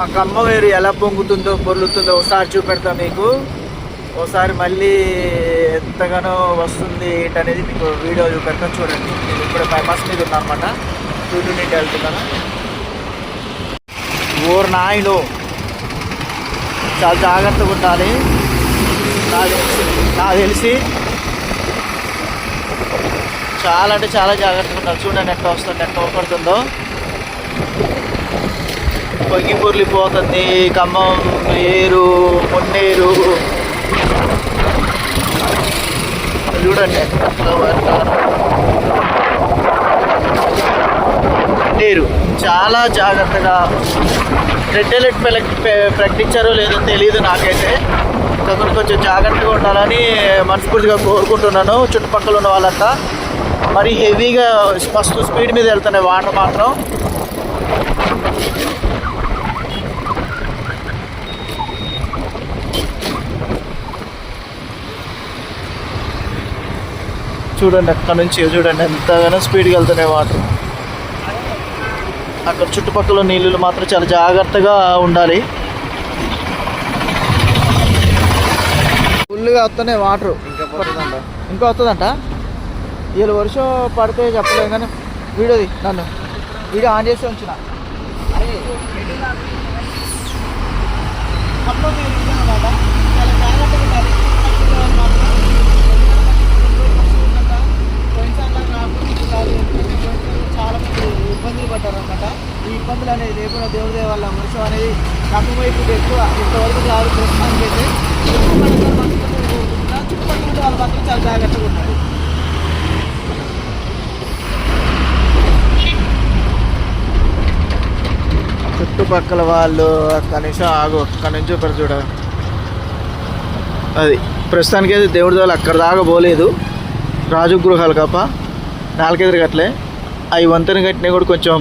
ఆ కమ్మ వేరు ఎలా పొంగుతుందో పొర్లుతుందో ఒకసారి చూపెడతా మీకు. ఒకసారి మళ్ళీ ఎంతగానో వస్తుంది ఏంటనేది మీకు వీడియో చూపెడతా చూడండి. నేను ఇప్పుడు బైపాస్ మీద ఉన్నా అనమాట, టూటు నీటి వెళ్తున్నాను. ఊరు నాయుడు చాలా జాగ్రత్తగా ఉండాలి. నాకు తెలిసి చాలా అంటే చాలా జాగ్రత్తగా ఉండాలి. చూడండి ఎట్లా వస్తుంది, ఎట్లా పడుతుందో. పొంగి పొర్లిపోతుంది ఖమ్మం ఏరు, మొన్నేరు. చూడండి నీరు చాలా జాగ్రత్తగా. రెడ్ అలర్ట్ ప్రకటించారో లేదో తెలియదు నాకైతే. కొంచెం జాగ్రత్తగా ఉండాలని మనస్ఫూర్తిగా కోరుకుంటున్నాను. చుట్టుపక్కల ఉన్న వాళ్ళంతా మరి హెవీగా ఫస్ట్ స్పీడ్ మీద వెళ్తున్నాయి వాటర్ మాత్రం. చూడండి అక్కడ నుంచి చూడండి ఎంతగానో స్పీడ్గా వెళ్తున్నాయి వాటర్. అక్కడ చుట్టుపక్కల నీళ్ళు మాత్రం చాలా జాగ్రత్తగా ఉండాలి. ఫుల్గా వస్తున్నాయి వాటర్. ఇంకా వస్తుందంట. వీళ్ళు వర్షం పడితే చెప్పలేదు కానీ వీడియో ఆన్ చేసి ఉంచిన. చాలా మంది ఇబ్బందులు పడ్డారనమాట. ఈ ఇబ్బందులు అనేది లేకుండా దేవుడి దయ వల్ల వర్షం అనేది ఖమ్మం వైపు ఎక్కువ ఇంతవరకు కాదు ప్రస్తుతానికి అయితే. చుట్టుపక్కల వాళ్ళు మాత్రం చాలా జాగ్రత్తగా ఉన్నారు. చుట్టుపక్కల వాళ్ళు కనీసం ఆగు, అక్కడి నుంచి ఒకటి చూడ. అది ప్రస్తుతానికి అయితే దేవుడి దయ అక్కడ దాకా పోలేదు. రాజగృహాలు కప్ప 4 ఎదురుగట్లే అవి వంతెన కట్టినవి కూడా కొంచెం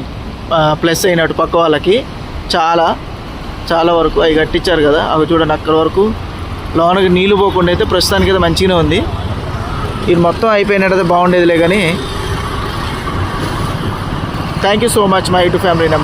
ప్లస్ అయినట్టు పక్క వాళ్ళకి చాలా చాలా వరకు అవి కట్టించారు కదా. అవి చూడండి అక్కడ వరకు లోనకి నీళ్ళు పోకుండా అయితే ప్రస్తుతానికి అయితే మంచిగానే ఉంది. ఇది మొత్తం అయిపోయినట్టయితే బాగుండేదిలే. కానీ thank you so much my YouTube family.